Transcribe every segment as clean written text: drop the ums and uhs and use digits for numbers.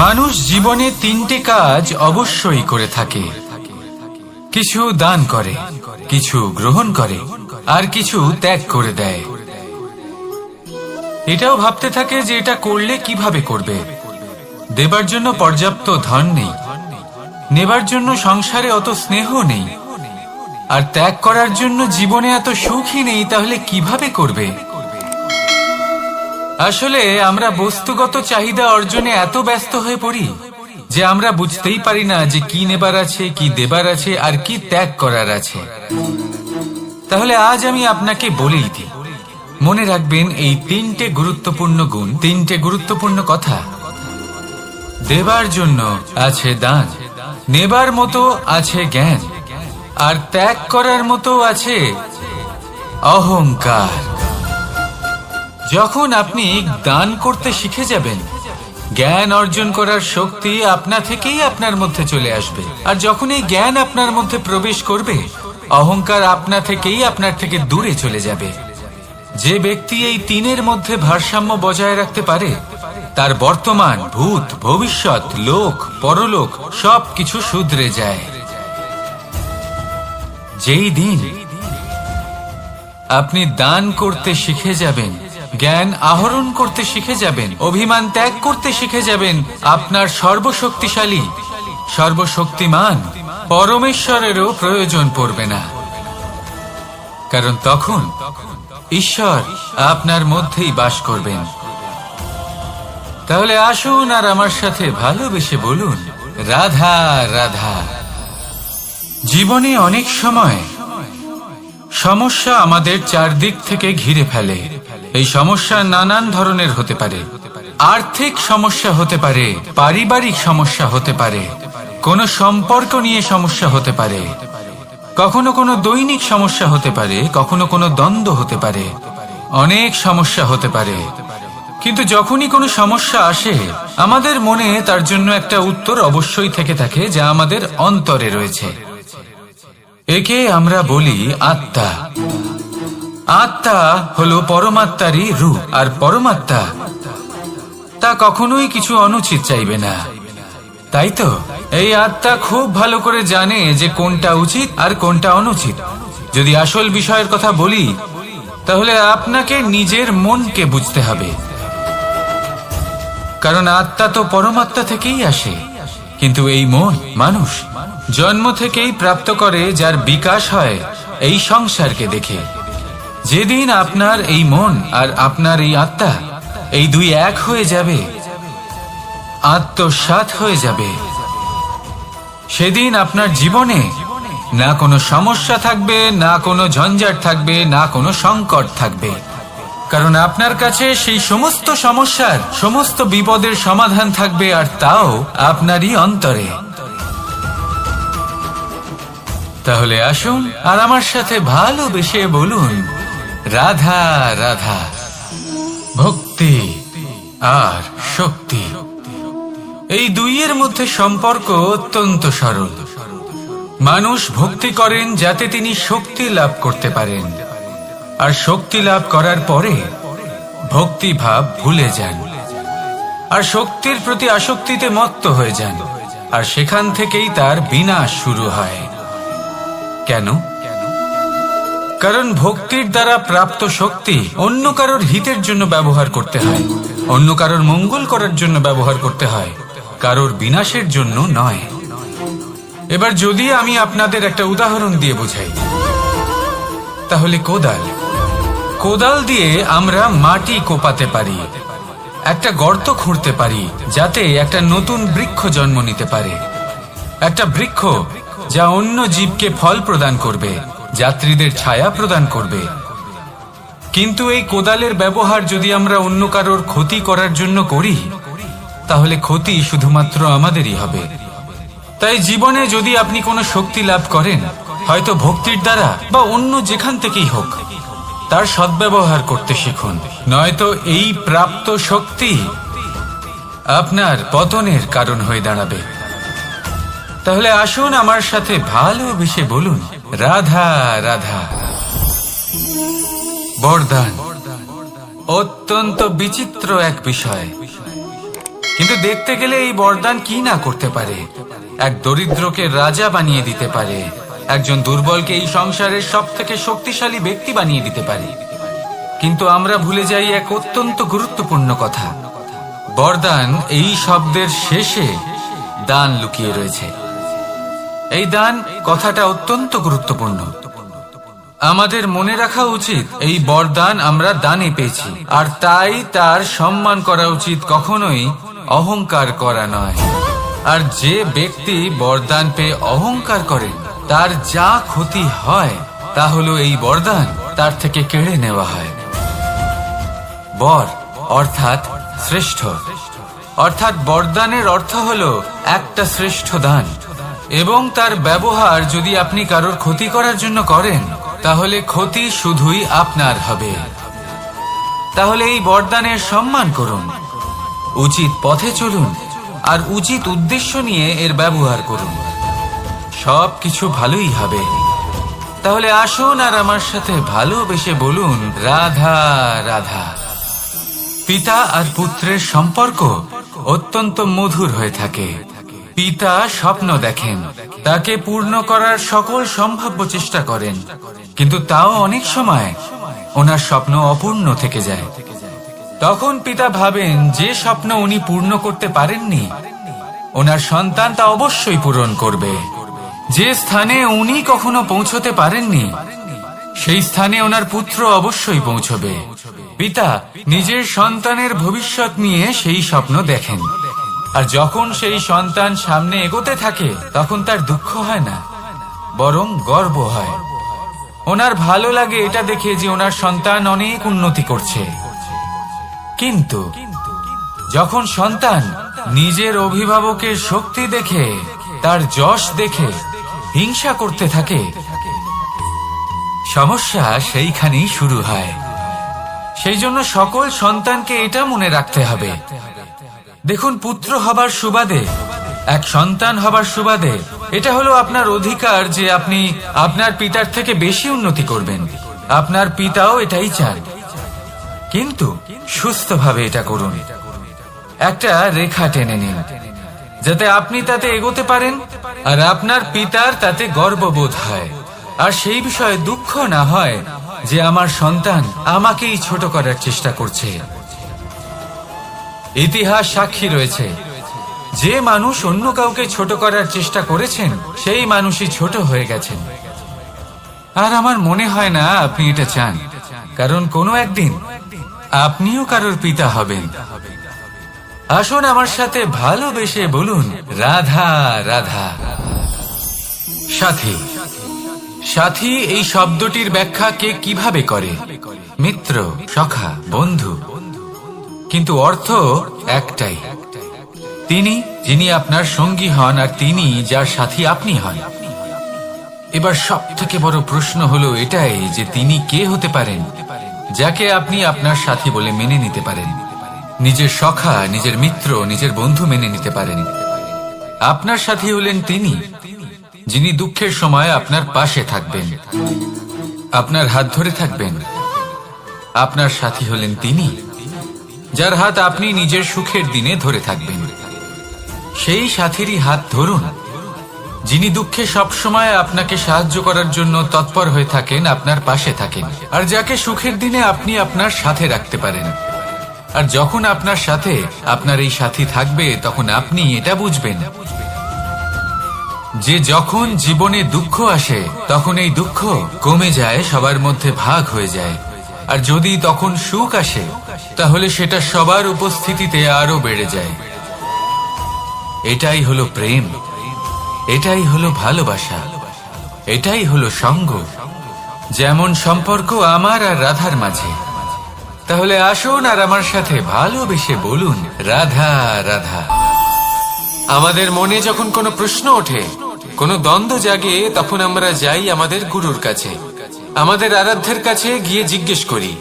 মানুষ জীবনে তিনটে কাজ অবশ্যই করে থাকে, কিছু দান করে, কিছু গ্রহণ করে, আর কিছু ত্যাগ করে দেয়। এটাও ভাবতে থাকে যে এটা করলে কিভাবে করবে। দেবার জন্য পর্যাপ্ত ধন নেই, নেবার জন্য সংসারে অত স্নেহ নেই, আর ত্যাগ করার জন্য জীবনে এত সুখই নেই, তাহলে কিভাবে করবে? আসলে আমরা বস্তুগত চাহিদা অর্জনে এত ব্যস্ত হয়ে পড়ি যে আমরা বুঝতেই পারি না যে কি নেবার আছে, কি দেবার আছে, আর কি ত্যাগ করার আছে। তাহলে আজ আমি আপনাকে বলেই দিই, মনে রাখবেন এই তিনটে গুরুত্বপূর্ণ গুণ, তিনটে গুরুত্বপূর্ণ কথা। দেবার জন্য আছে দান, নেবার মতো আছে জ্ঞান, আর ত্যাগ করার মতো আছে অহংকার। যখন আপনি দান করতে শিখে যাবেন, জ্ঞান অর্জন করার শক্তি আপনা থেকেই আপনার মধ্যে চলে আসবে। আর যখন এই জ্ঞান আপনার মধ্যে প্রবেশ করবে, অহংকার আপনা থেকেই আপনার থেকে দূরে চলে যাবে। যে ব্যক্তি এই তিনের মধ্যে ভারসাম্য বজায় রাখতে পারে, তার বর্তমান, ভূত, ভবিষ্যৎ, লোক, পরলোক সবকিছু শুধরে যায়। যেই দিন আপনি দান করতে শিখে যাবেন, জ্ঞান আহরণ করতে শিখে যাবেন, অভিমান ত্যাগ করতে শিখে যাবেন, আপনার সর্বশক্তিশালী, সর্বশক্তিমান পরমেশ্বরেরও প্রয়োজন পড়বে না। কারণ তখন ঈশ্বর আপনার মধ্যেই বাস করবেন। তাহলে আসুন আর আমার সাথে ভালোবেসে বলুন, রাধা রাধা। জীবনে অনেক সময় সমস্যা আমাদের চারদিক থেকে ঘিরে ফেলে। এই সমস্যা নানান ধরনের হতে পারে। আর্থিক সমস্যা হতে পারে, পারিবারিক সমস্যা হতে পারে, কোনো সম্পর্ক নিয়ে সমস্যা হতে পারে, কখনো কোনো দৈনিক সমস্যা হতে পারে, কখনো কোনো দ্বন্দ্ব হতে পারে, অনেক সমস্যা হতে পারে। কিন্তু যখনই কোনো সমস্যা আসে, আমাদের মনে তার জন্য একটা উত্তর অবশ্যই থেকে থাকে, যা আমাদের অন্তরে রয়েছে। একে আমরা বলি আত্মা। আত্মা হলো পরমাত্মারই রূপ, আর পরমাত্মা তা কখনোই কিছু অনুচিত চাইবে না, তাই তো? এই আত্মা খুব ভালো করে জানে যে কোনটা উচিত আর কোনটা অনুচিত। যদি আসল বিষয়ের কথা বলি, তাহলে আপনাকে নিজের মনকে বুঝতে হবে। কারণ আত্মা তো পরমাত্মা থেকেই আসে, কিন্তু এই মন মানুষ জন্ম থেকেই প্রাপ্ত করে, যার বিকাশ হয় এই সংসারকে দেখে। যেদিন আপনার এই মন আর আপনার এই আত্মা, এই দুই এক হয়ে যাবে, আত্মসাৎ হয়ে যাবে, সেদিন আপনার জীবনে না কোনো সমস্যা থাকবে, না কোনো ঝঞ্ঝাট থাকবে, না কোনো সংকট থাকবে। কারণ আপনার কাছে সেই সমস্ত সমস্যার, সমস্ত বিপদের সমাধান থাকবে, আর তাও আপনারই অন্তরে। তাহলে আসুন আর আমার সাথে ভালোবেসে বলুন, রাধা রাধা। ভক্তি আর শক্তি, এই দুইয়ের মধ্যে সম্পর্ক অত্যন্ত সরল। মানুষ ভক্তি করেন যাতে তিনি শক্তি লাভ করতে পারেন, আর শক্তি লাভ করার পরে ভক্তি ভাব ভুলে যান, আর শক্তির প্রতি আসক্তিতে মত্ত হয়ে যান, আর সেখান থেকেই তার বিনাশ শুরু হয়। কেন? কারণ ভক্তির দ্বারা প্রাপ্ত শক্তি অন্য কারোর হিতের জন্য ব্যবহার করতে হয়, অন্য কারোর মঙ্গল করার জন্য ব্যবহার করতে হয়, কারোর বিনাশের জন্য নয়। এবার যদি আমি আপনাদের একটা উদাহরণ দিয়ে বোঝাই, তাহলে কোদাল দিয়ে আমরা মাটি কোপাতে পারি, একটা গর্ত খুঁড়তে পারি, যাতে একটা নতুন বৃক্ষ জন্ম নিতে পারে। একটা বৃক্ষ যা অন্য জীবকে ফল প্রদান করবে, যাত্রীদের ছায়া প্রদান করবে। কিন্তু এই কোদালের ব্যবহার যদি আমরা অন্য কারোর ক্ষতি করার জন্য করি, তাহলে ক্ষতি শুধুমাত্র আমাদেরই হবে। তাই জীবনে যদি আপনি কোনো শক্তি লাভ করেন, হয়তো ভক্তির দ্বারা বা অন্য যেখান থেকেই হোক, তার সদ্ব্যবহার করতে শিখুন, নয়তো এই প্রাপ্ত শক্তি আপনার পতনের কারণ হয়ে দাঁড়াবে। তাহলে আসুন আমার সাথে ভালোবেসে বলুন, রাধা রাধা। বরদান অত্যন্ত বিচিত্র এক বিষয়। কিন্তু দেখতে গেলে এই বরদান কি না করতে পারে। এক দরিদ্রকে রাজা বানিয়ে দিতে পারে, একজন দুর্বলকে এই সংসারের সব থেকে শক্তিশালী ব্যক্তি বানিয়ে দিতে পারে। কিন্তু আমরা ভুলে যাই এক অত্যন্ত গুরুত্বপূর্ণ কথা। বরদান এই শব্দের শেষে দান লুকিয়ে রয়েছে। এই দান কথাটা অত্যন্ত গুরুত্বপূর্ণ। আমাদের মনে রাখা উচিত এই বরদান আমরা দানে পেয়েছি, আর তাই তার সম্মান করা উচিত, কখনোই অহংকার করা নয়। আর যে ব্যক্তি বরদান পেয়ে অহংকার করেন তার যা ক্ষতি হয় তা হলো এই বরদান তার থেকে কেড়ে নেওয়া হয়। বর অর্থাৎ শ্রেষ্ঠ, অর্থাৎ বরদানের অর্থ হলো একটা শ্রেষ্ঠ দান, এবং তার ব্যবহার যদি আপনি কারোর ক্ষতি করার জন্য করেন তাহলে ক্ষতি শুধুই আপনার হবে। তাহলে এই বরদানের সম্মান করুন, উচিত পথে চলুন, আর উচিত উদ্দেশ্য নিয়ে এর ব্যবহার করুন, সব কিছু ভালোই হবে। তাহলে আসুন আর আমার সাথে ভালোবেসে বলুন, রাধা রাধা। পিতা আর পুত্রের সম্পর্ক অত্যন্ত মধুর হয়ে থাকে। পিতা স্বপ্ন দেখেন, তাকে পূর্ণ করার সকল সম্ভাব্য চেষ্টা করেন, কিন্তু তাও অনেক সময় ওনার স্বপ্ন অপূর্ণ থেকে যায়। তখন পিতা ভাবেন যে স্বপ্ন উনি পূর্ণ করতে পারেননি ওনার সন্তান তা অবশ্যই পূরণ করবে। যে স্থানে উনি কখনো পৌঁছতে পারেননি সেই স্থানে ওনার পুত্র অবশ্যই পৌঁছবে। পিতা নিজের সন্তানের ভবিষ্যৎ নিয়ে সেই স্বপ্ন দেখেন, আর যখন সেই সন্তান সামনে এগোতে থাকে তখন তার দুঃখ হয় না, বরং গর্ব হয়। ওনার ভালো লাগে এটা দেখে যে ওনার সন্তান অনেক উন্নতি করছে। কিন্তু যখন সন্তান নিজের অভিভাবকের শক্তি দেখে, তার যশ দেখে হিংসা করতে থাকে, সমস্যা সেইখানেই শুরু হয়। সেই জন্য সকল সন্তানকে এটা মনে রাখতে হবে, দেখুন, পুত্র হবার সুবাদে, এক সন্তান হবার সুবাদে এটা হলো আপনার অধিকার যে আপনি আপনার পিতার থেকে বেশি উন্নতি করবেন। আপনার পিতাও এটাই চান, কিন্তু সুস্থভাবে এটা করুন। একটা রেখা টেনে নিন যাতে আপনি তাতে এগোতে পারেন আর আপনার পিতার তাতে গর্ববোধ হয়, আর সেই বিষয়ে দুঃখ না হয় যে আমার সন্তান আমাকেই ছোট করার চেষ্টা করছে। ইতিহাস সাক্ষী রয়েছে, যে মানুষ অন্য কাউকে ছোট করার চেষ্টা করেছেন সেই মানুষই ছোট হয়ে গেছেন। আর আমার মনে হয় না আপনি এটা চান, কারণ কোনো একদিন আপনিও কারোর পিতা হবেন। আসুন আমার সাথে ভালোবেসে বলুন, রাধা রাধা। সাথী। সাথী এই শব্দটির ব্যাখ্যা কে কিভাবে করে? মিত্র, সখা, বন্ধু, কিন্তু অর্থ একটাই, তিনি যিনি আপনার সঙ্গী হন আর তিনি যার সাথী আপনি হন। এবার সব থেকে বড় প্রশ্ন হলো এটাই যে তিনি কে হতে পারেন যাকে আপনি আপনার সাথী বলে মেনে নিতে পারেন, নিজের সখা, নিজের মিত্র, নিজের বন্ধু মেনে নিতে পারেন। আপনার সাথী হলেন তিনি যিনি দুঃখের সময় আপনার পাশে থাকবেন, আপনার হাত ধরে থাকবেন। আপনার সাথী হলেন তিনি যার হাত আপনি নিজের সুখের দিনে ধরে থাকবেন। সেই সাথীরই হাত ধরুন যিনি দুঃখে সবসময় আপনাকে সাহায্য করার জন্য তৎপর হয়ে থাকেন, আপনার পাশে থাকেন, আর যাকে সুখের দিনে আপনি আপনার সাথে রাখতে পারেন। আর যখন আপনার সাথে আপনার এই সাথী থাকবে তখন আপনি এটা বুঝবেন যে যখন জীবনে দুঃখ আসে তখন এই দুঃখ কমে যায়, সবার মধ্যে ভাগ হয়ে যায়। আর যদি তখন সুখ আসে তাহলে সেটা সবার উপস্থিতিতে আরো বেড়ে যায়। এটাই হলো প্রেম, এটাই হলো ভালোবাসা, এটাই হলো সঙ্গ, যেমন সম্পর্ক আমার আর রাধার মাঝে। তাহলে আসুন আর আমার সাথে ভালোবেসে বলুন, রাধা রাধা। আমাদের মনে যখন কোনো প্রশ্ন ওঠে, কোনো দ্বন্দ্ব জাগে, তখন আমরা যাই আমাদের গুরুর কাছে, আমাদের আরাধ্যের কাছে গিয়ে জিজ্ঞেস করি।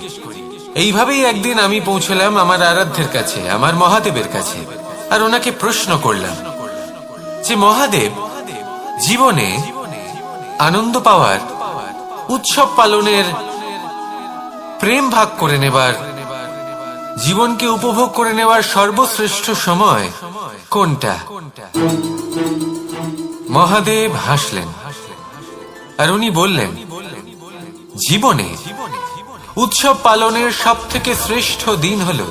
এইভাবেই একদিন আমি পৌঁছলাম আমার আরাধ্যের কাছে, আমার মহাদেবের কাছে, আর ওনাকে প্রশ্ন করলাম যে মহাদেব, জীবনে আনন্দ পাওয়ার, উৎসব পালনের, প্রেম ভাগ করে নেবার জীবনকে উপভোগ করে নেওয়ার সর্বশ্রেষ্ঠ সময় কোনটা? মহাদেব হাসলেন আর উনি বললেন, জীবনে উৎসব পালনের সবথেকে শ্রেষ্ঠ দিন হলো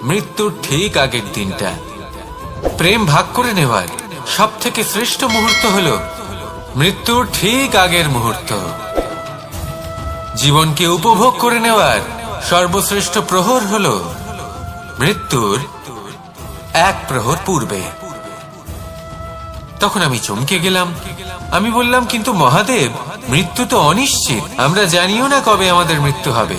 মৃত্যুর ঠিক আগের দিনটা। প্রেম ভাগ করে নেওয়ার সবথেকে শ্রেষ্ঠ মুহূর্ত হলো মৃত্যুর ঠিক আগের মুহূর্ত। জীবনকে উপভোগ করে নেওয়ার সর্বশ্রেষ্ঠ প্রহর হলো মৃত্যুর এক প্রহর পূর্বে। তখন আমি চমকে গেলাম। আমি বললাম, কিন্তু মহাদেব, মৃত্যু তো অনিশ্চিত, আমরা জানিও না কবে আমাদের মৃত্যু হবে।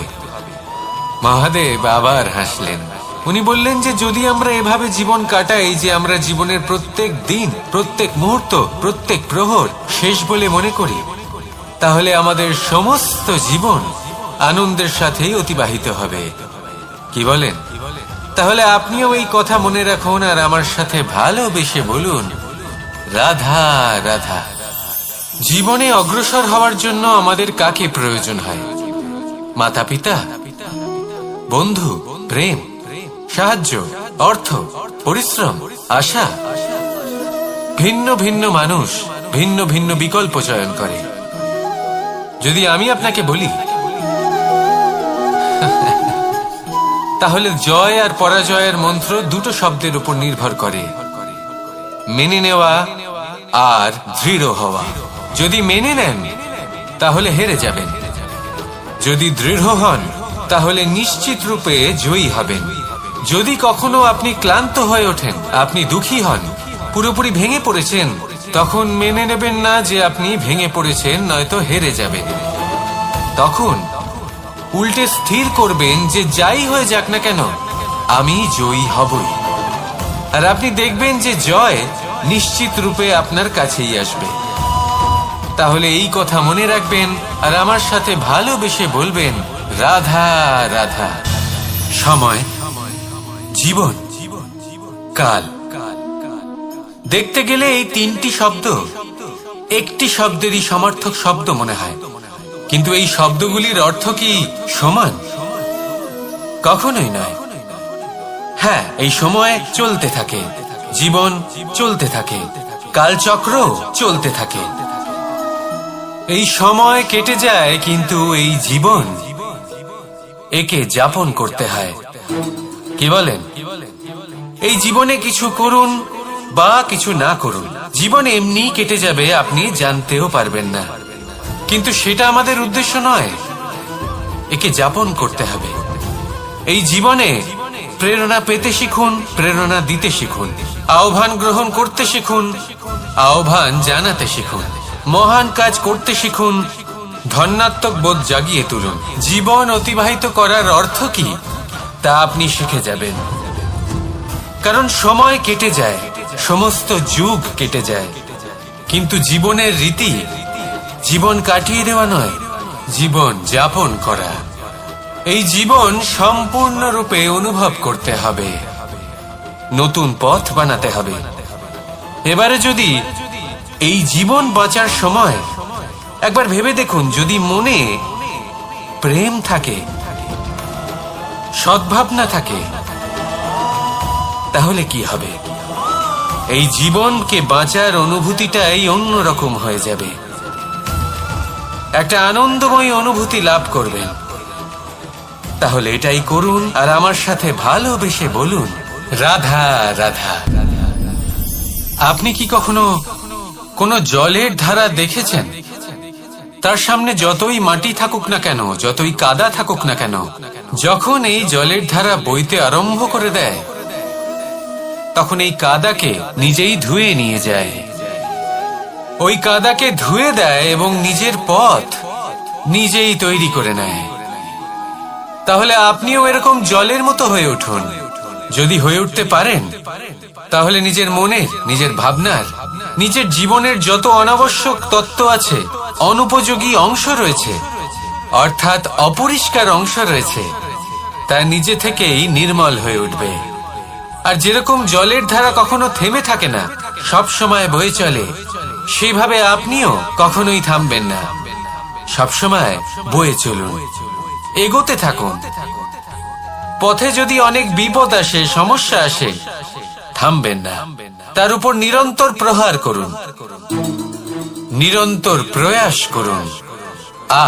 মহাদেব আবার হাসলেন। উনি বললেন যে যদি আমরা এভাবে জীবন কাটাই যে আমরা জীবনের প্রত্যেক দিন, প্রত্যেক মুহূর্ত, প্রত্যেক প্রহর শেষ বলে মনে করি, তাহলে আমাদের সমস্ত জীবন আনন্দের সাথেই অতিবাহিত হবে। কি বলেন? তাহলে আপনিও এই কথা মনে রাখুন আর আমার সাথে ভালোবেসে বলুন, রাধা রাধা। জীবনে অগ্রসর হওয়ার জন্য আমাদের কাকে প্রয়োজন হয়? মাতা পিতা, বন্ধু, প্রেম, সাহায্য, অর্থ, পরিশ্রম, আশা। ভিন্ন ভিন্ন মানুষ ভিন্ন ভিন্ন বিকল্প চয়ন করে। যদি আমি আপনাকে বলি, তাহলে জয় আর পরাজয়ের মন্ত্র দুটো শব্দের উপর নির্ভর করে, মেনে নেওয়া আর দৃঢ় হওয়া। যদি মেনে নেন তাহলে হেরে যাবেন, যদি দৃঢ় হন তাহলে নিশ্চিত রূপে জয়ী হবেন। যদি কখনো আপনি ক্লান্ত হয়ে ওঠেন, আপনি দুঃখী হন, পুরোপুরি ভেঙে পড়েছেন, তখন মেনে নেবেন না যে আপনি ভেঙে পড়েছেন, নয়তো হেরে যাবেন। তখন উল্টে স্থির করবেন যে যাই হয়ে যাক না কেন, আমি জয়ী হবই। আর আপনি দেখবেন যে জয় নিশ্চিত রূপে আপনার কাছেই আসবে। তাহলে এই কথা মনে রাখবেন আর আমার সাথে ভালোবেসে বলবেন, রাধা রাধা। সময়, জীবন, কাল। দেখতে গেলে এই তিনটি শব্দ একটি শব্দেরই সমার্থক শব্দ মনে হয়, কিন্তু এই শব্দগুলির অর্থ কি সমান? কখনোই নয়। হ্যাঁ, এই সময় চলতে থাকে, জীবন চলতে থাকে, কালচক্র চলতে থাকে। এই সময় কেটে যায়, কিন্তু এই জীবন, একে যাপন করতে হয়। কি বলেন? এই জীবনে কিছু করুন বা কিছু না করুন, জীবন এমনি কেটে যাবে, আপনি জানতেও পারবেন না। কিন্তু সেটা আমাদের উদ্দেশ্য নয়, একে যাপন করতে হবে। এই জীবনে প্রেরণা পেতে শিখুন, প্রেরণা দিতে শিখুন, আহ্বান গ্রহণ করতে শিখুন, আহ্বান জানাতে শিখুন, মহান কাজ করতে শিখুন, ধন্যাত্মক বোধ জাগিয়ে তুলুন। জীবন অতিবাহিত করার অর্থ কি তা আপনি শিখে যাবেন। কারণ সময় কেটে যায়, সমস্ত যুগ কেটে যায়, কিন্তু জীবনের রীতি জীবন কাটিয়ে দেওয়া নয়, জীবন যাপন করা। এই জীবন সম্পূর্ণরূপে অনুভব করতে হবে, নতুন পথ বানাতে হবে। এবারে যদি এই জীবন বাঁচার সময় একবার ভেবে দেখুন, যদি মনে প্রেম থাকে, সদ্ভাবনা থাকে, তাহলে কি হবে? এই জীবনকে বাঁচার অনুভূতিটাই অন্যরকম হয়ে যাবে, একটা আনন্দময় অনুভূতি লাভ করবেন। তাহলে এটাই করুন আর আমার সাথে ভালোবেসে বলুন, রাধা রাধা। আপনি কি কখনো কোনো জলের ধারা দেখেছেন? তার সামনে যতই মাটি থাকুক না কেন, যতই কাদা থাকুক না কেন, যখন এই জলের ধারা বইতে আরম্ভ করে দেয়, তখন এই কাদাকে নিজেই ধুয়ে নিয়ে যায়। ওই কাদাকে ধুয়ে দেয় এবং নিজের পথ নিজেই তৈরি করে নেয়। তাহলে আপনিও এরকম জলের মতো হয়ে উঠুন। যদি হয়ে উঠতে পারেন, তাহলে নিজের মনের, নিজের ভাবনার, নিজের জীবনের যত অনাবশ্যক তত্ত্ব আছে, অনুপযোগী অংশ রয়েছে, অর্থাৎ অপরিষ্কার অংশ রয়েছে, তা নিজে থেকেই নির্মল হয়ে উঠবে। আর যেরকম জলের ধারা কখনো থেমে থাকে না, সব সময় বয়ে চলে, সেইভাবে আপনিও কখনোই থামবেন না, সবসময় বয়ে চলুন, এগোতে থাকুন। পথে যদি অনেক বিপদ আসে, সমস্যা আসে, থামবেন না, তার উপর নিরন্তর প্রহার করুন, নিরন্তর প্রয়াস করুন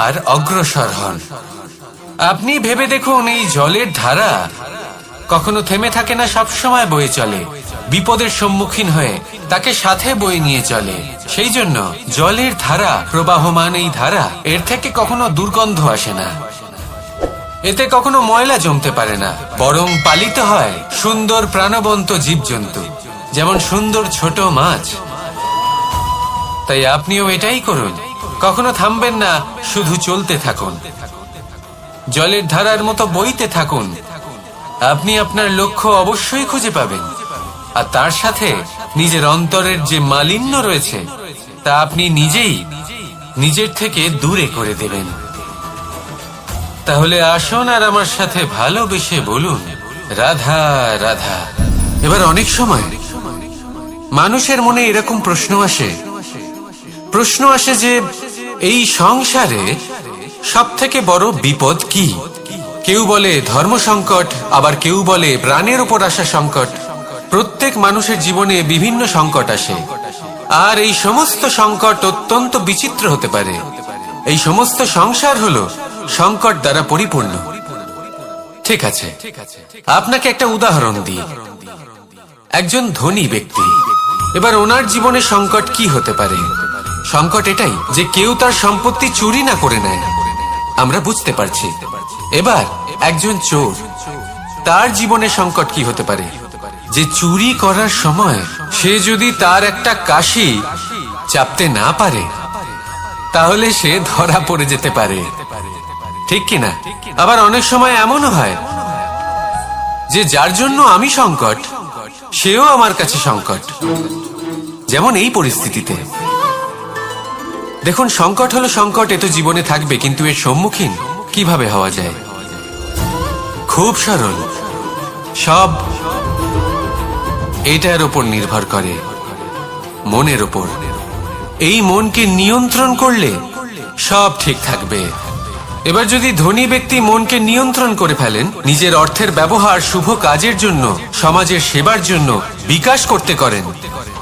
আর অগ্রসর হন। আপনি ভেবে দেখুন, এই জলের ধারা কখনো থেমে থাকে না, সবসময় বয়ে চলে, বিপদের সম্মুখীন হয়ে তাকে সাথে বয়ে নিয়ে চলে। সেই জন্য জলের ধারা, প্রবাহমান এই ধারা, এর থেকে কখনো দুর্গন্ধ আসে না, এতে কখনো ময়লা জমতে পারে না, বরং পালিত হয় সুন্দর প্রাণবন্ত জীবজন্তু, যেমন সুন্দর ছোট মাছ। তাই আপনিও এটাই করুন, কখনো থামবেন না, শুধু চলতে থাকুন, জলের ধারার মতো বইতে থাকুন। আপনি আপনার লক্ষ্য অবশ্যই খুঁজে পাবেন, আর তার সাথে নিজের অন্তরের যে মালিন্য রয়েছে তা আপনি নিজেই নিজের থেকে দূরে করে দেবেন। তাহলে আসুন আর আমার সাথে ভালোবেসে বলুন, রাধা রাধা। এবার অনেক সময় মানুষের মনে এরকম প্রশ্ন আসে যে এই সংসারে সব থেকে বড় বিপদ কি? কেউ বলে ধর্ম সংকট, আবার কেউ বলে প্রাণের উপর আসা সংকট। প্রত্যেক মানুষের জীবনে বিভিন্ন সংকট আসে, আর এই সমস্ত সংকট অত্যন্ত বিচিত্র হতে পারে। এই সমস্ত সংসার হলো সংকট দ্বারা পরিপূর্ণ। ঠিক আছে, আপনাকে একটা উদাহরণ দিই। একজন ধনী ব্যক্তি, এবার ওনার জীবনে সংকট কি হতে পারে? সংকট এটাই যে কেউ তার সম্পত্তি চুরি না করে নেয়, আমরা বুঝতে পারছি। এবার একজন চোর, তার জীবনে সংকট কি হতে পারে? যে চুরি করার সময় সে যদি তার একটা কাশি চাপতে না পারে, তাহলে সে ধরা পড়ে যেতে পারে, ঠিক কিনা? আবার অনেক সময় এমনও হয় যে যার জন্য আমি সংকট, সেও আমার কাছে সংকট। যেমন এই পরিস্থিতিতে দেখুন, সংকট হলো সংকট, এ তো জীবনে থাকবে, কিন্তু এর সম্মুখীন কিভাবে হওয়া যায়? খুব সরল, সব এটার উপর নির্ভর করে, মনের উপর। এই মনকে নিয়ন্ত্রণ করলে সব ঠিক থাকবে। এবার যদি ধনী ব্যক্তি মনকে নিয়ন্ত্রণ করে ফেলেন, নিজের অর্থের ব্যবহার শুভ কাজের জন্য, সমাজের সেবার জন্য বিকাশ করতে করেন,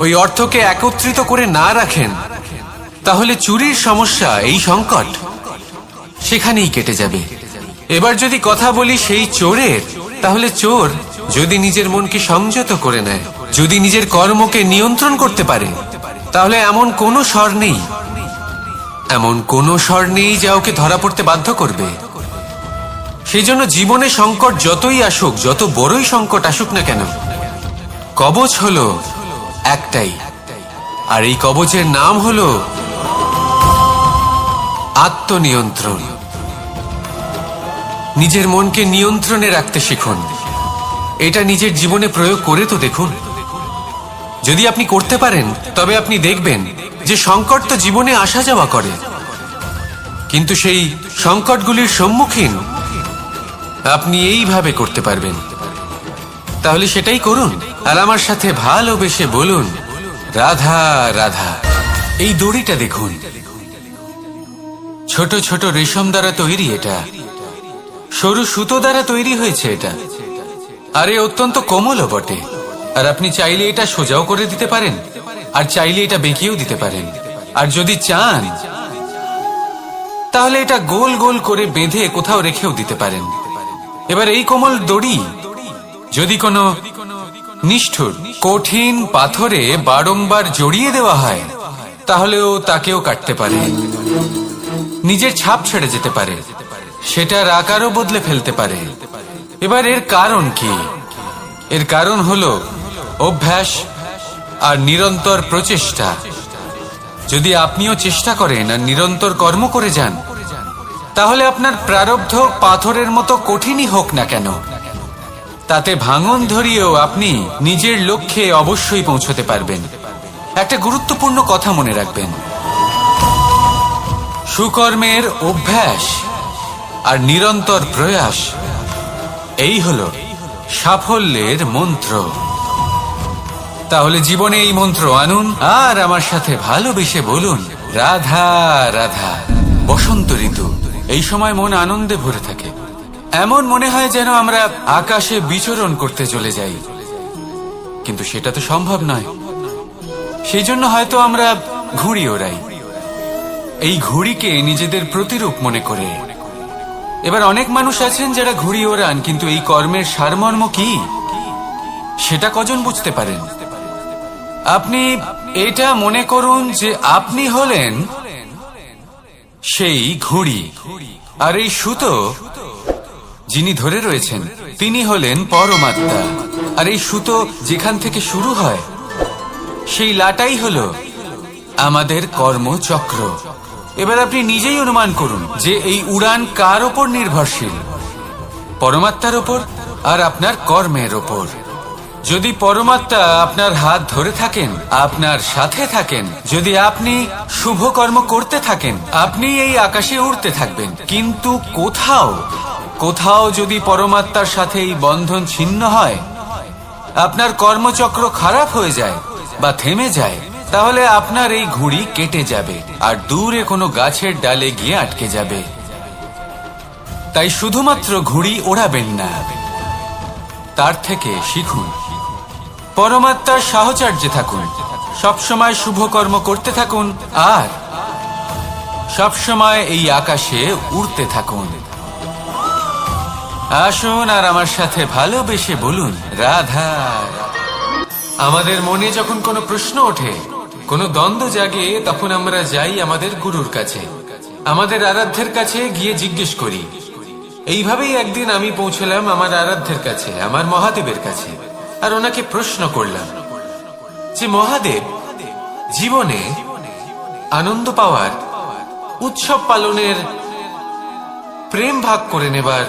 ওই অর্থকে একত্রিত করে না রাখেন, তাহলে চুরির সমস্যা, এই সংকট সেখানেই কেটে যাবে। এবার যদি কথা বলি সেই চোরের, তাহলে চোর যদি নিজের মনকে সংযত করে নেয়, যদি নিজের কর্মকে নিয়ন্ত্রণ করতে পারে, তাহলে এমন কোনো স্বর নেই, এমন কোনো স্বর নেই যা ওকে ধরা পড়তে বাধ্য করবে। সেই জন্য জীবনে সংকট যতই আসুক, যত বড়ই সংকট আসুক না কেন, কবচ হলো একটাই, আর এই কবচের নাম হলো আত্মনিয়ন্ত্রণ। নিজের মনকে নিয়ন্ত্রণে রাখতে শিখুন। এটা নিজের জীবনে প্রয়োগ করে তো দেখুন। যদি আপনি করতে পারেন, তবে আপনি দেখবেন যে সংকট তো জীবনে আসা যাওয়া করে, কিন্তু সেই সংকটগুলির সম্মুখীন আপনি এইভাবে করতে পারবেন। তাহলে সেটাই করুন, আর আমার সাথে ভালোবেসে বলুন, রাধা রাধা। এই দড়িটা দেখুন, ছোট ছোট রেশম দ্বারা তৈরি, এটা সরু সুতো দ্বারা তৈরি হয়েছে এটা, আর এ অত্যন্ত কোমলও বটে। আর আপনি চাইলে এটা সোজাও করে দিতে পারেন, আর চাইলে এটা বেঁকিয়েও দিতে পারেন, আর যদি চান তাহলে এটা গোল গোল করে বেঁধে কোথাও রেখেও দিতে পারেন। এবার এই কোমল দড়ি যদি কোনো নিষ্ঠুর কঠিন পাথরে বারংবার জড়িয়ে দেওয়া হয়, তাহলেও তাকেও কাটতে পারে, নিজের ছাপ ছেড়ে যেতে পারে, সেটার আকারও বদলে ফেলতে পারে। এবার এর কারণ কি? এর কারণ হলো অভ্যাস আর নিরন্তর প্রচেষ্টা। যদি আপনিও চেষ্টা করেন আর নিরন্তর কর্ম করে যান, তাহলে আপনার প্রারব্ধ পাথরের মতো কঠিনই হোক না কেন, তাতে ভাঙন ধরিয়েও আপনি নিজের লক্ষ্যে অবশ্যই পৌঁছতে পারবেন। একটা গুরুত্বপূর্ণ কথা মনে রাখবেন, সুকর্মের অভ্যাস আর নিরন্তর প্রয়াস, এই হলো সাফল্যের মন্ত্র। তাহলে জীবনে এই মন্ত্র আনুন, আর আমার সাথে ভালোবেসে বলুন, রাধা রাধা। বসন্ত ঋতু, এই সময় মন আনন্দে ভরে থাকে, এমন মনে হয় যেন আমরা আকাশে বিচরণ করতে চলে যাই, কিন্তু সেটা তো সম্ভব নয়। সেই জন্য হয়তো আমরা ঘুড়ি ওড়াই, এই ঘুড়িকে নিজেদের প্রতিরূপ মনে করে। এবার অনেক মানুষ আছেন যারা ঘুড়ি ওড়ান, কিন্তু এই কর্মের সারমর্ম কি সেটা কজন বুঝতে পারেন? আপনি এটা মনে করুন যে আপনি হলেন সেই ঘুড়ি, আর এই সুতো যিনি ধরে রয়েছেন তিনি হলেন পরমাত্মা। আর এই সুতো যেখান থেকে শুরু হয় সেই লাটাই হলো আমাদের কর্মচক্র। এবার আপনি নিজেই অনুমান করুন যে এই উড়ান কার ওপর নির্ভরশীল? পরমাত্মার ওপর আর আপনার কর্মের ওপর। যদি পরমাত্মা আপনার হাত ধরে থাকেন, আপনার সাথে থাকেন, যদি আপনি শুভ কর্ম করতে থাকেন, আপনি এই আকাশে উড়তে থাকবেন। কিন্তু কোথাও কোথাও যদি পরমাত্মার সাথে এই বন্ধন ছিন্ন হয়, আপনার কর্মচক্র খারাপ হয়ে যায় বা থেমে যায়, তাহলে আপনার এই ঘুড়ি কেটে যাবে আর দূরে কোনো গাছের ডালে গিয়ে আটকে যাবে। তাই শুধুমাত্র ঘুড়ি ওড়াবেন না, তার থেকে শিখুন, পরমাত্মার সাহচর্যে থাকুন, সবসময় শুভ কর্ম করতে থাকুন আর সবসময় এই আকাশে উড়তে থাকুন। আসুন আর আমার সাথে ভালোবেসে বলুন রাধা। আমাদের মনে যখন কোনো প্রশ্ন ওঠে, কোনো দ্বন্দ্ব জাগে, তখন আমরা যাই আমাদের গুরুর কাছে, আমাদের আরাধ্যের কাছে গিয়ে জিজ্ঞেস করি। এইভাবেই একদিন আমি পৌঁছলাম আমার আরাধ্যের কাছে, আমার মহাদেবের কাছে, আর ওনাকে প্রশ্ন করলাম যে মহাদেব, জীবনে আনন্দ পাওয়ার, উৎসব পালনের, প্রেম ভাগ করে নেবার,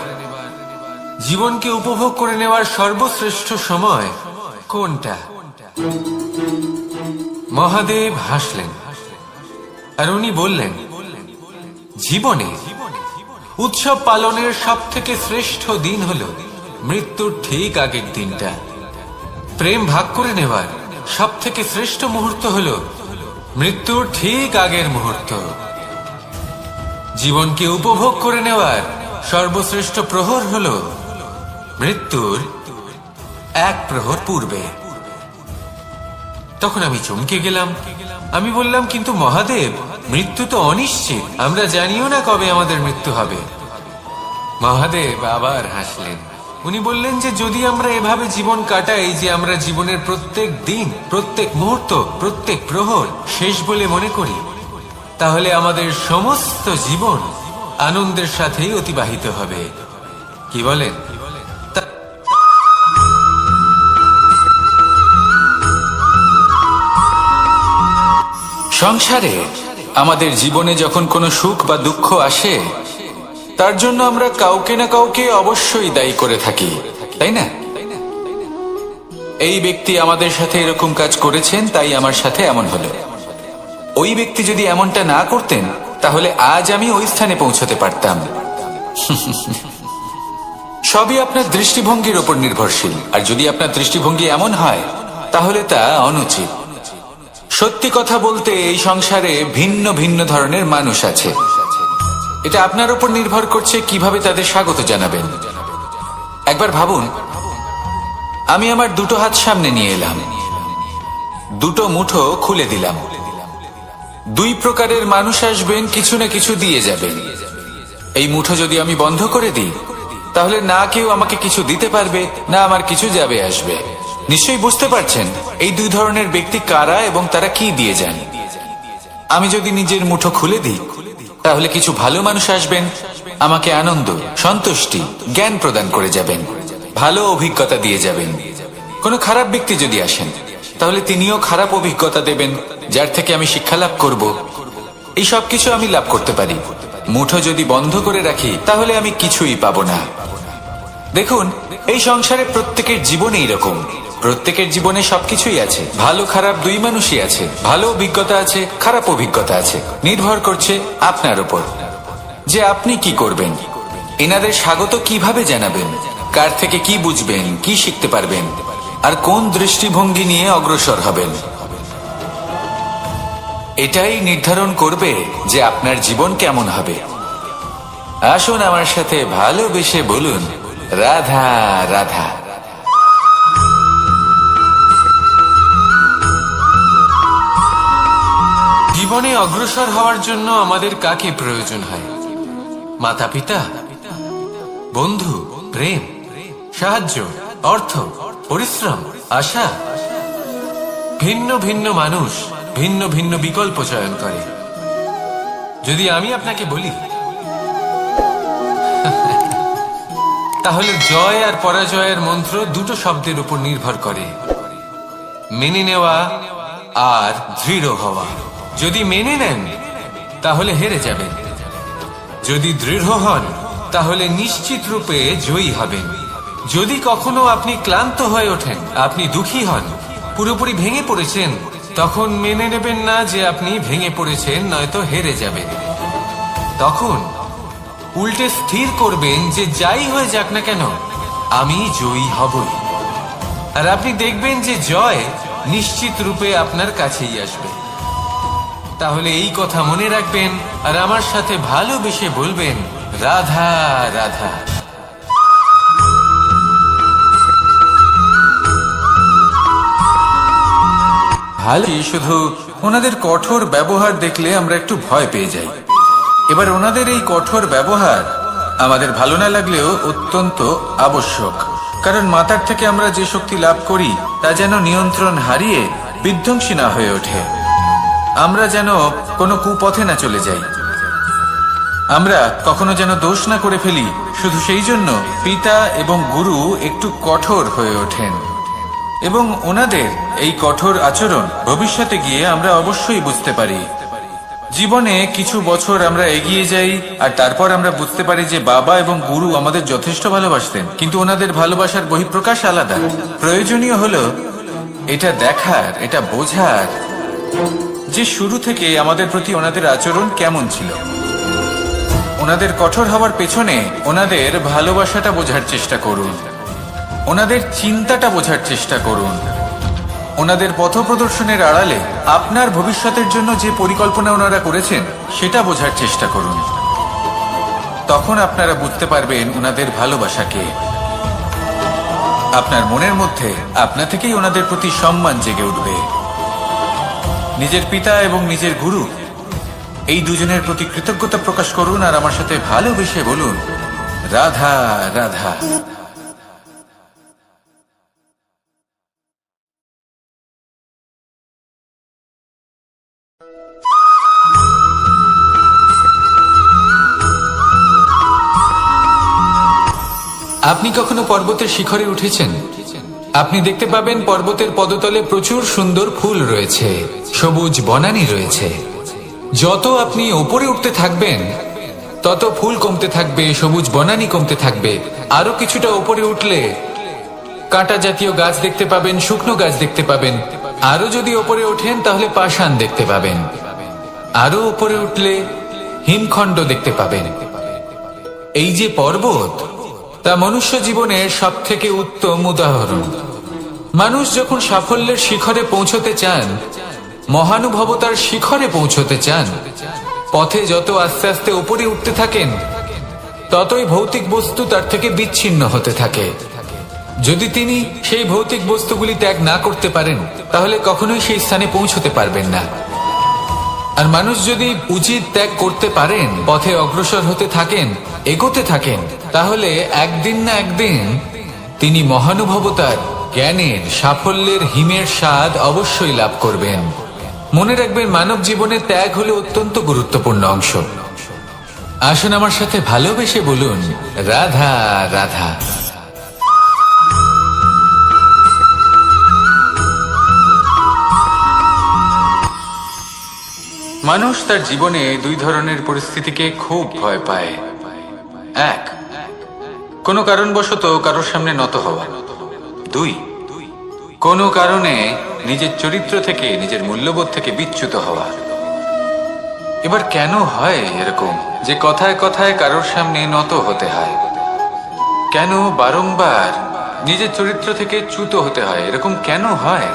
জীবনকে উপভোগ করে নেওয়ার সর্বশ্রেষ্ঠ সময় কোনটা? মহাদেব হাসলেন আর উনি বললেন, জীবনে উৎসব পালনের সব থেকে শ্রেষ্ঠ দিন হলো মৃত্যুর ঠিক আগের দিনটা। প্রেম ভাগ করে নেওয়ার সব থেকে শ্রেষ্ঠ মুহূর্ত হলো মৃত্যুর ঠিক আগের মুহূর্ত। জীবনকে উপভোগ করে নেওয়ার সর্বশ্রেষ্ঠ প্রহর হলো মৃত্যুর এক প্রহর পূর্বে। তখন আমি চমকে গেলাম। আমি বললাম, কিন্তু মহাদেব, মৃত্যু তো অনিশ্চিত, আমরা জানিও না কবে আমাদের মৃত্যু হবে। মহাদেব আবার হাসলেন। উনি বললেন যে যদি আমরা এভাবে জীবন কাটাই যে আমরা জীবনের প্রত্যেক দিন, প্রত্যেক মুহূর্ত, প্রত্যেক প্রহর শেষ বলে মনে করি, তাহলে আমাদের সমস্ত জীবন আনন্দের সাথেই অতিবাহিত হবে। কি বলেন? সংসারে আমাদের জীবনে যখন কোনো সুখ বা দুঃখ আসে, তার জন্য আমরা কাউকে না কাউকে অবশ্যই দায়ী করে থাকি, তাই না? এই ব্যক্তি আমাদের সাথে এরকম কাজ করেছেন, তাই আমার সাথে এমন হলো। ওই ব্যক্তি যদি এমনটা না করতেন, তাহলে আজ আমি ওই স্থানে পৌঁছতে পারতাম। সবই আপনার দৃষ্টিভঙ্গির উপর নির্ভরশীল, আর যদি আপনার দৃষ্টিভঙ্গি এমন হয়, তাহলে তা অনুচিত। সত্যি কথা বলতে, এই সংসারে ভিন্ন ভিন্ন ধরনের মানুষ আছে। এটা আপনার উপর নির্ভর করছে কিভাবে তাদের স্বাগত জানাবেন। একবার ভাবুন, আমি আমার দুটো হাত সামনে নিয়ে এলাম, দুটো মুঠো খুলে দিলাম। দুই প্রকারের মানুষ আসবেন, কিছু না কিছু দিয়ে যাবেন। এই মুঠো যদি আমি বন্ধ করে দিই, তাহলে না কেউ আমাকে কিছু দিতে পারবে, না আমার কিছু যাবে আসবে। নিশ্চয়ই বুঝতে পারছেন এই দুই ধরনের ব্যক্তি কারা এবং তারা কি দিয়ে যান। আমি যদি নিজের মুঠো খুলে দিই, তাহলে কিছু ভালো মানুষ আসবেন, আমাকে আনন্দ, সন্তুষ্টি, জ্ঞান প্রদান করে যাবেন, ভালো অভিজ্ঞতা দিয়ে যাবেন। কোনো খারাপ ব্যক্তি যদি আসেন, তাহলে তিনিও খারাপ অভিজ্ঞতা দেবেন, যার থেকে আমি শিক্ষা লাভ করব। এই সব কিছু আমি লাভ করতে পারি। মুঠো যদি বন্ধ করে রাখি, তাহলে আমি কিছুই পাবো না। দেখুন, এই সংসারে প্রত্যেকের জীবনে এরকম, প্রত্যেকের জীবনে সবকিছুই আছে, ভালো খারাপ দুই মানুষই আছে, ভালো অভিজ্ঞতা আছে, খারাপ অভিজ্ঞতা আছে। নির্ভর করছে আপনার উপর যে আপনি কি করবেন, এনাদের স্বাগত কিভাবে জানাবেন, কার থেকে কি বুঝবেন, কি শিখতে পারবেন, আর কোন দৃষ্টিভঙ্গি নিয়ে অগ্রসর হবেন। এটাই নির্ধারণ করবে যে আপনার জীবন কেমন হবে। আসুন আমার সাথে ভালোবেসে বলুন, রাধা রাধা। জীবনে অগ্রসর হওয়ার জন্য আমাদের কাকে প্রয়োজন হয়? মাতা পিতা, বন্ধু, প্রেম, সাহায্য, অর্থ, পরিশ্রম, আশা। ভিন্ন ভিন্ন মানুষ ভিন্ন ভিন্ন বিকল্প চয়ন করে। যদি আমি আপনাকে বলি, তাহলে জয় আর পরাজয়ের মন্ত্র দুটো শব্দের উপর নির্ভর করে, মেনে নেওয়া আর দৃঢ় হওয়া। যদি মেনে নেন তাহলে হেরে যাবেন, যদি দৃঢ় হন তাহলে নিশ্চিত রূপে জয়ী হবেন। যদি কখনো আপনি ক্লান্ত হয়ে ওঠেন, আপনি দুঃখী হন, পুরোপুরি ভেঙে পড়েছেন, তখন মেনে নেবেন না যে আপনি ভেঙে পড়েছেন, নয়তো হেরে যাবেন। তখন উল্টে স্থির করবেন যে যাই হয়ে যাক না কেন, আমি জয়ী হবই। আর আপনি দেখবেন যে জয় নিশ্চিত রূপে আপনার কাছেই আসবে। তাহলে এই কথা মনে রাখবেন আর আমার সাথে ভালোবেসে বলবেন, রাধা রাধা। ভালো, শুধু ওনাদের কঠোর ব্যবহার দেখলে আমরা একটু ভয় পেয়ে যাই। এবার ওনাদের এই কঠোর ব্যবহার আমাদের ভালো না লাগলেও অত্যন্ত আবশ্যক, কারণ মাতার থেকে আমরা যে শক্তি লাভ করি তা যেন নিয়ন্ত্রণ হারিয়ে বিধ্বংসী না হয়ে ওঠে। আমরা যেন কোনো কুপথে না চলে যাই, আমরা কখনো যেন দোষ না করে ফেলি। শুধু সেই জন্য পিতা এবং গুরু একটু কঠোর হয়ে ওঠেন, এবং ওনাদের এই কঠোর আচরণ ভবিষ্যতে গিয়ে আমরা অবশ্যই বুঝতে পারি। জীবনে কিছু বছর আমরা এগিয়ে যাই আর তারপর আমরা বুঝতে পারি যে বাবা এবং গুরু আমাদের যথেষ্ট ভালোবাসতেন, কিন্তু ওনাদের ভালোবাসার বহিঃপ্রকাশ আলাদা। প্রয়োজনীয় হলো এটা দেখার, এটা বোঝার যে শুরু থেকে আমাদের প্রতি ওনাদের আচরণ কেমন ছিল। ওনাদের কঠোর হওয়ার পেছনে ওনাদের ভালোবাসাটা বোঝার চেষ্টা করুন, ওনাদের চিন্তাটা বোঝার চেষ্টা করুন, ওনাদের পথপ্রদর্শনের আড়ালে আপনার ভবিষ্যতের জন্য যে পরিকল্পনা ওনারা করেছেন সেটা বোঝার চেষ্টা করুন। তখন আপনারা বুঝতে পারবেন ওনাদের ভালোবাসাকে। আপনার মনের মধ্যে আপনা থেকেই ওনাদের প্রতি সম্মান জেগে উঠবে। নিজের পিতা এবং নিজের গুরু এই দুজনের প্রতি কৃতজ্ঞতা প্রকাশ করুন আর আমার সাথে ভালোবেসে বলুন, রাধা রাধা। আপনি কখনো পর্বতের শিখরে উঠেছেন? আপনি দেখতে পাবেন পর্বতের পদতলে প্রচুর সুন্দর ফুল রয়েছে, সবুজ বনানী রয়েছে। যত আপনি ওপরে উঠতে থাকবেন তত ফুল কমতে থাকবে, সবুজ বনানী কমতে থাকবে। আরো কিছুটা ওপরে উঠলে কাঁটা জাতীয় গাছ দেখতে পাবেন, শুকনো গাছ দেখতে পাবেন। আরো যদি ওপরে ওঠেন তাহলে পাষাণ দেখতে পাবেন। আরো ওপরে উঠলে হিমখণ্ড দেখতে পাবেন। এই যে পর্বত, তা মনুষ্য জীবনের সব থেকে উত্তম উদাহরণ। মানুষ যখন সাফল্যের শিখরে পৌঁছতে চান, মহানুভবতার শিখরে পৌঁছতে চান, পথে যত আস্তে আস্তে উপরে উঠতে থাকেন ততই ভৌতিক বস্তু তার থেকে বিচ্ছিন্ন হতে থাকে। যদি তিনি সেই ভৌতিক বস্তুগুলি ত্যাগ না করতে পারেন তাহলে কখনোই সেই স্থানে পৌঁছতে পারবেন না। আর মানুষ যদি উচিত ত্যাগ করতে পারেন, পথে অগ্রসর হতে থাকেন, এগোতে থাকেন, তাহলে একদিন না একদিন তিনি মহানুভবতার, জ্ঞানের, সাফল্যের হিমের স্বাদ অবশ্যই লাভ করবেন। মনে রাখবেন, মানব জীবনে ত্যাগ হলো অত্যন্ত গুরুত্বপূর্ণ অংশ। আসুন আমার সাথে ভালোবেসে বলুন, রাধা রাধা। মানুষ তার জীবনে দুই ধরনের পরিস্থিতিকে খুব ভয় পায়। এক, কোনো কারণবশত কারোর সামনে নত হওয়া। দুই, কোনো কারণে নিজের চরিত্র থেকে, নিজের মূল্যবোধ থেকে বিচ্যুত হওয়া। এবার কেন হয় এরকম যে কথায় কথায় কারোর সামনে নত হতে হয়? কেন বারংবার নিজের চরিত্র থেকে চ্যুত হতে হয়? এরকম কেন হয়?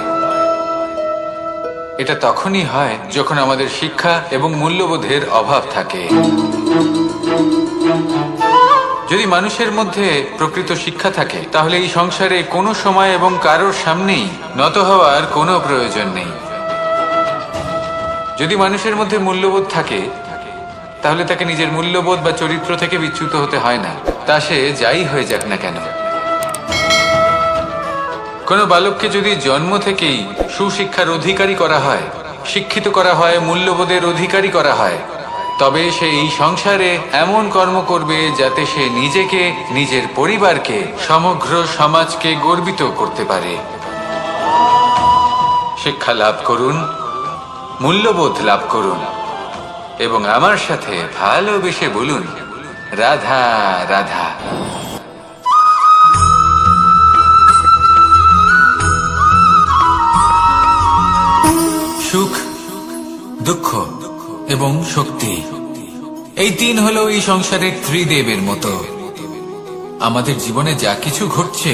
এটা তখনই হয় যখন আমাদের শিক্ষা এবং মূল্যবোধের অভাব থাকে। যদি মানুষের মধ্যে প্রকৃত শিক্ষা থাকে তাহলে এই সংসারে কোনো সময় এবং কারোর সামনেই নত হওয়ার কোনো প্রয়োজন নেই। যদি মানুষের মধ্যে মূল্যবোধ থাকে তাহলে তাকে নিজের মূল্যবোধ বা চরিত্র থেকে বিচ্যুত হতে হয় না, তা সে যাই হয়ে যাক না কেন। কোনো বালককে যদি জন্ম থেকেই সুশিক্ষার অধিকারী করা হয়, শিক্ষিত করা হয়, মূল্যবোধের অধিকারী করা হয়, তবে সে এই সংসারে এমন কর্ম করবে যাতে সে নিজেকে, নিজের পরিবারকে, সমগ্র সমাজকে গর্বিত করতে পারে। শিক্ষা লাভ করুন, মূল্যবোধ লাভ করুন এবং আমার সাথে ভালোবেসে বলুন, রাধা রাধা। সুখ, দুঃখ এবং শক্তি, এই তিন হলো এই সংসারের ত্রিদেবের মতো। আমাদের জীবনে যা কিছু ঘটছে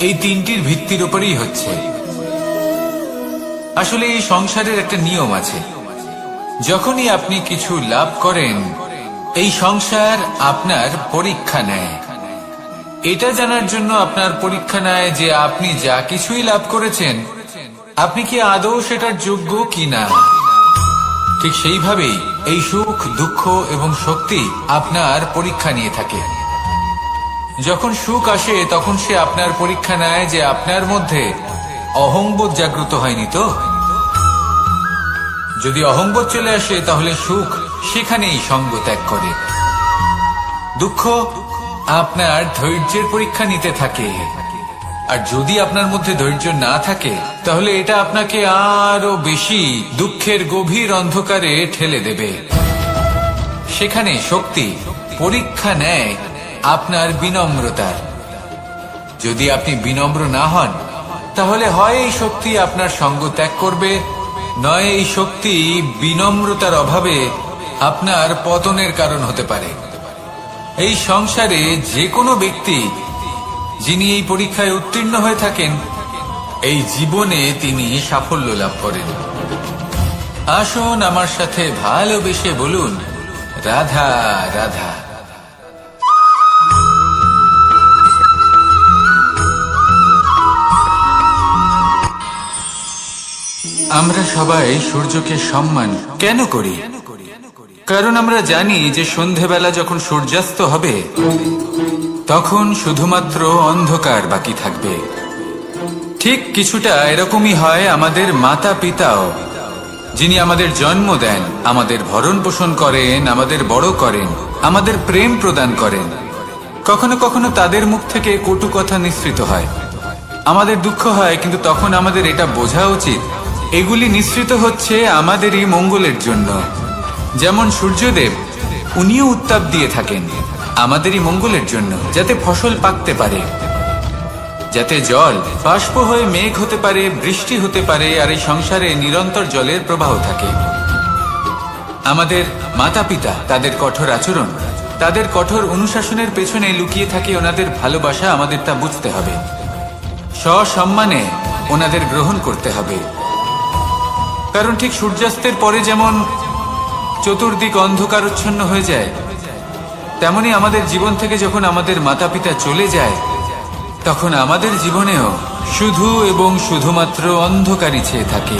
এই তিনটির ভিত্তির উপরেই হচ্ছে। আসলে এই সংসারের একটা নিয়ম আছে, যখনই আপনি কিছু লাভ করেন এই সংসার আপনার পরীক্ষা নেয়। এটা জানার জন্য আপনার পরীক্ষা নেয় যে আপনি যা কিছুই লাভ করেছেন আপনি কি আদৌ সেটার যোগ্য কিনা। ঠিক সেইভাবেই এই সুখ, দুঃখ এবং শক্তি আপনার পরীক্ষা নিয়ে থাকে। যখন সুখ আসে তখন সে আপনার পরীক্ষা নেয় যে আপনার মধ্যে অহংবোধ জাগ্রত হয়নি তো। যদি অহংবোধ চলে আসে তাহলে সুখ সেখানেই সঙ্গ ত্যাগ করে। দুঃখ আপনার ধৈর্যের পরীক্ষা নিতে থাকে, আর যদি আপনার মধ্যে ধৈর্য না থাকে তাহলে এটা আপনাকে আরো বেশি দুঃখের গভীর অন্ধকারে ঠেলে দেবে। সেখানে শক্তি পরীক্ষা নেয় আপনার বিনম্রতার। যদি আপনি বিনম্র না হন তাহলে হয় এই শক্তি আপনার সঙ্গ ত্যাগ করবে, নয় এই শক্তি বিনম্রতার অভাবে আপনার পতনের কারণ হতে পারে। এই সংসারে যে কোনো ব্যক্তি যিনি এই পরীক্ষায় উত্তীর্ণ হয়ে থাকেন এই জীবনে তিনি সাফল্য লাভ করেন। আসুন আমার সাথে ভালোবেসে বলুন, রাধা রাধা। আমরা সবাই সূর্যকে সম্মান কেন করি? কারণ আমরা জানি যে সন্ধেবেলা যখন সূর্যাস্ত হবে তখন শুধুমাত্র অন্ধকার বাকি থাকবে। ঠিক কিছুটা এরকমই হয় আমাদের মাতা পিতাও, যিনি আমাদের জন্ম দেন, আমাদের ভরণ পোষণ করেন, আমাদের বড় করেন, আমাদের প্রেম প্রদান করেন। কখনো কখনো তাদের মুখ থেকে কটু কথা নিঃসৃত হয়, আমাদের দুঃখ হয়, কিন্তু তখন আমাদের এটা বোঝা উচিত এগুলি নিঃসৃত হচ্ছে আমাদেরই মঙ্গলের জন্য। যেমন সূর্যদেব, উনিও উত্তাপ দিয়ে থাকেন আমাদেরই মঙ্গলের জন্য, যাতে ফসল পাকতে পারে, যাতে জল বাষ্প হয়ে মেঘ হতে পারে, বৃষ্টি হতে পারে, আর এই সংসারে নিরন্তর জলের প্রবাহ থাকে। আমাদের মাতা পিতা, তাদের কঠোর আচরণ, তাদের কঠোর অনুশাসনের পেছনে লুকিয়ে থাকে ওনাদের ভালোবাসা। আমাদের তা বুঝতে হবে, সসম্মানে ওনাদের গ্রহণ করতে হবে। কারণ ঠিক সূর্যাস্তের পরে যেমন চতুর্দিক অন্ধকারচ্ছন্ন হয়ে যায়, তেমনি আমাদের জীবন থেকে যখন আমাদের মাতা পিতা চলে যায় তখন আমাদের জীবনেও শুধু এবং শুধুমাত্র অন্ধকারই ছেয়ে থাকে।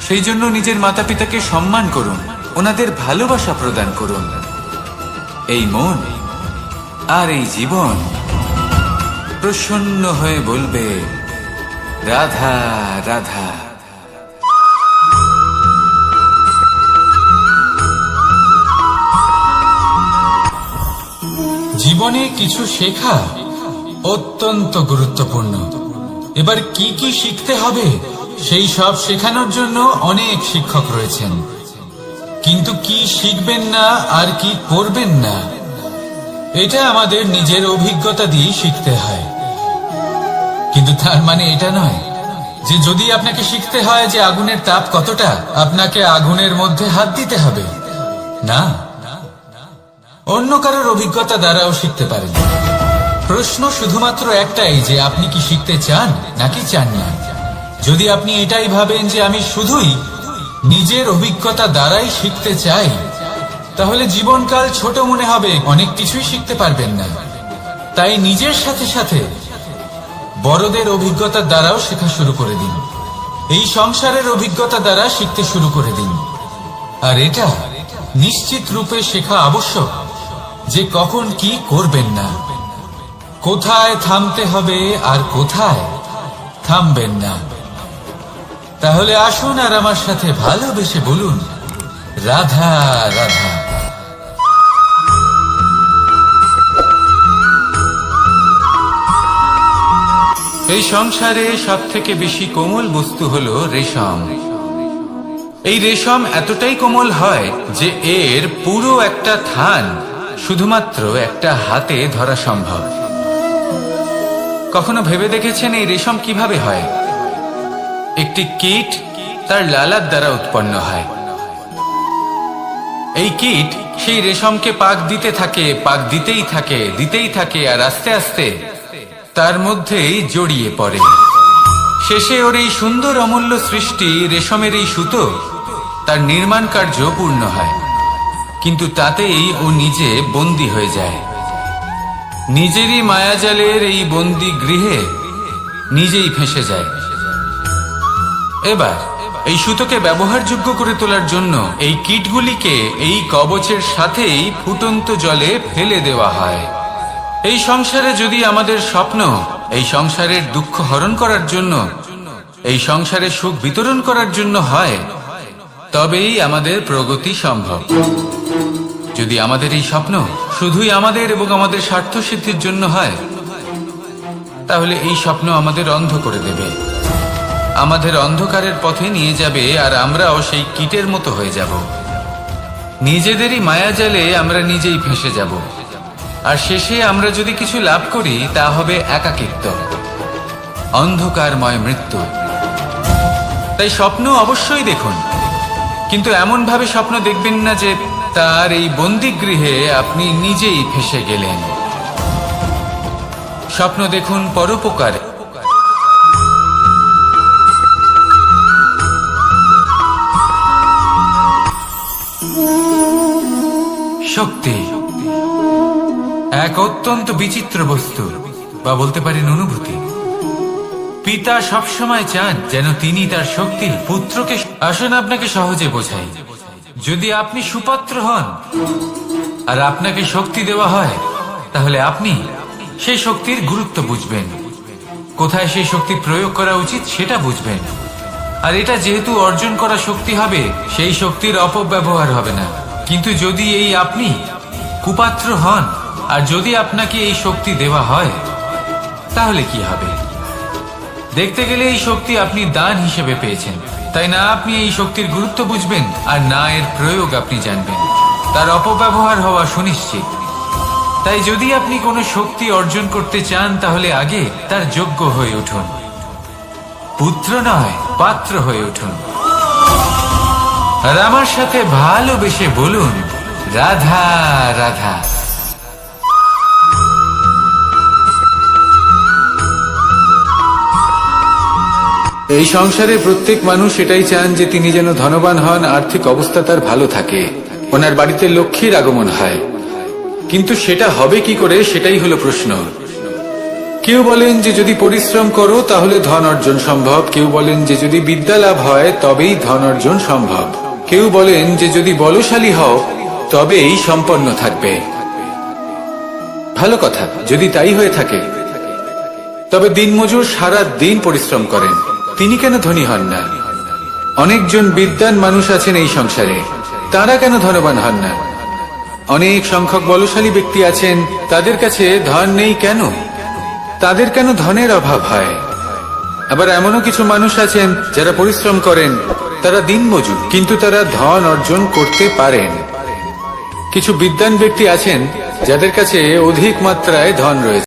সেই জন্য নিজের মাতা পিতাকে সম্মান করুন, ওনাদের ভালোবাসা প্রদান করুন। এই মন আর এই জীবন প্রসন্ন হয়ে বলবে, রাধা রাধা। জীবনে কিছু শেখা অত্যন্ত গুরুত্বপূর্ণ। এবার কি কি শিখতে হবে সেই সব শেখানোর জন্য অনেক শিক্ষক রয়েছেন, কিন্তু কি শিখবেন না আর কি করবেন না এটা আমাদের নিজের অভিজ্ঞতা দিয়ে শিখতে হয়। কিন্তু তার মানে এটা নয় যে যদি আপনাকে শিখতে হয় যে আগুনের তাপ কতটা, আপনাকে আগুনের মধ্যে হাত দিতে হবে। না, অন্য কারোর অভিজ্ঞতা দ্বারাও শিখতে পারেন। প্রশ্ন শুধুমাত্র একটাই যে আপনি কি শিখতে চান নাকি চান না। যদি আপনি এটাই ভাবেন যে আমি শুধুই নিজের অভিজ্ঞতা দ্বারাই শিখতে চাই, তাহলে জীবনকাল ছোট মনে হবে, অনেক কিছুই শিখতে পারবেন না। তাই নিজের সাথে সাথে বড়দের অভিজ্ঞতার দ্বারাও শেখা শুরু করে দিন। এই সংসারের অভিজ্ঞতা দ্বারা শিখতে শুরু করে দিন। আর এটা নিশ্চিত রূপে শেখা আবশ্যক যে কখন কি করবেন না, কোথায় থামতে হবে আর কোথায় থামবেন না। তাহলে আসুন আর আমার সাথে ভালোবেসে বলুন, রাধা রাধা। এই সংসারে সব থেকে বেশি কোমল বস্তু হলো রেশম। এই রেশম এতটাই কোমল হয় যে এর পুরো একটা থান শুধুমাত্র একটা হাতে ধরা সম্ভব। কখনো ভেবে দেখেছেন এই রেশম কিভাবে হয়? একটি কীট তার লালার দ্বারা উৎপন্ন হয়। এই কীট সেই রেশমকে পাক দিতে থাকে, পাক দিতেই থাকে আর আস্তে আস্তে তার মধ্যেই জড়িয়ে পড়ে। শেষে ওর এই সুন্দর অমূল্য সৃষ্টি রেশমের এই সুতো তার নির্মাণ কার্য পূর্ণ হয়, কিন্তু তাতেই ও নিজে বন্দী হয়ে যায়। নিজেরই মায়াজালের এই বন্দী গৃহে নিজেই ফেঁসে যায়। এবার এই সুতোকে ব্যবহারযোগ্য করে তোলার জন্য এই কীটগুলিকে এই কবচের সাথেই ফুটন্ত জলে ফেলে দেওয়া হয়। এই সংসারে যদি আমাদের স্বপ্ন এই সংসারের দুঃখ হরণ করার জন্য, এই সংসারে সুখ বিতরণ করার জন্য হয়, তবেই আমাদের প্রগতি সম্ভব। যদি আমাদের এই স্বপ্ন শুধুই আমাদের এবং আমাদের স্বার্থ সিদ্ধির জন্য হয়, তাহলে এই স্বপ্ন আমাদের অন্ধ করে দেবে, আমাদের অন্ধকারের পথে নিয়ে যাবে, আর আমরাও সেই কীটের মতো হয়ে যাব। নিজেদেরই মায়াজালে আমরা নিজেই ফেঁসে যাব, আর শেষে আমরা যদি কিছু লাভ করি তা হবে একাকিত্ব, অন্ধকারময় মৃত্যু। তাই স্বপ্ন অবশ্যই দেখুন, কিন্তু এমন ভাবে স্বপ্ন দেখবেন না যে তার এই বন্দিগৃহে আপনি নিজেই ফেঁসে গেলেন। স্বপ্ন দেখুন পরোপকারে। শক্তি এক অত্যন্ত বিচিত্র বস্তু, বা বলতে পারেন অনুভূতি। পিতা সবসময় চান যেন তিনি তার শক্তি পুত্রকে। আসুন আপনাকে সহজে বোঝাই। যদি আপনি সুপাত্র হন আর আপনাকে শক্তি দেওয়া হয়, তাহলে আপনি সেই শক্তির গুরুত্ব বুঝবেন, কোথায় সেই শক্তি প্রয়োগ করা উচিত সেটা বুঝবেন। আর এটা যেহেতু অর্জন করা শক্তি হবে, সেই শক্তির অপব্যবহার হবে না। কিন্তু যদি এই আপনি কুপাত্র হন আর যদি আপনাকে এই শক্তি দেওয়া হয়, তাহলে কি হবে? দেখতে গেলে এই শক্তি আপনি দান হিসেবে পেয়েছেন, তাই না আপনি এই শক্তির গুরুত্ব বুঝবেন আর না এর প্রয়োগ আপনি জানবেন। তার অপব্যবহার হওয়া সুনিশ্চিত। তাই যদি আপনি কোনো শক্তি অর্জন করতে চান, তাহলে আগে তার যোগ্য হয়ে উঠুন, পুত্র নয় পাত্র হয়ে উঠুন। আর আমার সাথে ভালোবেসে বলুন, রাধা রাধা। এই সংসারে প্রত্যেক মানুষ এটাই চান যে তিনি যেন ধনবান হন, আর্থিক অবস্থা তার ভালো থাকে, ওনার বাড়িতে লক্ষ্মীর আগমন হয়। কিন্তু সেটা হবে কি করে, সেটাই হলো প্রশ্ন। কেউ বলেন যে যদি পরিশ্রম করো তাহলে ধন অর্জন সম্ভব, কেউ বলেন যে যদি বিদ্যা লাভ হয় তবেই ধন অর্জন সম্ভব, কেউ বলেন যে যদি বলশালী হও তবেই সম্পন্ন থাকবে। ভালো কথা, যদি তাই হয়ে থাকে, তবে দিনমজুর সারা দিন পরিশ্রম করেন, তিনি কেন ধনী হন না? অনেকজন বিদ্বান মানুষ আছেন এই সংসারে, তারা কেন ধনবান হন না? অনেক সংখ্যক বলশালী ব্যক্তি আছেন, তাদের কাছে ধন নেই কেন? তাদের কেন ধনের অভাব হয়? আবার এমনও কিছু মানুষ আছেন যারা পরিশ্রম করেন, তারা দিনমজুর, কিন্তু তারা ধন অর্জন করতে পারেন। কিছু বিদ্বান ব্যক্তি আছেন যাদের কাছে অধিক মাত্রায় ধন রয়েছে।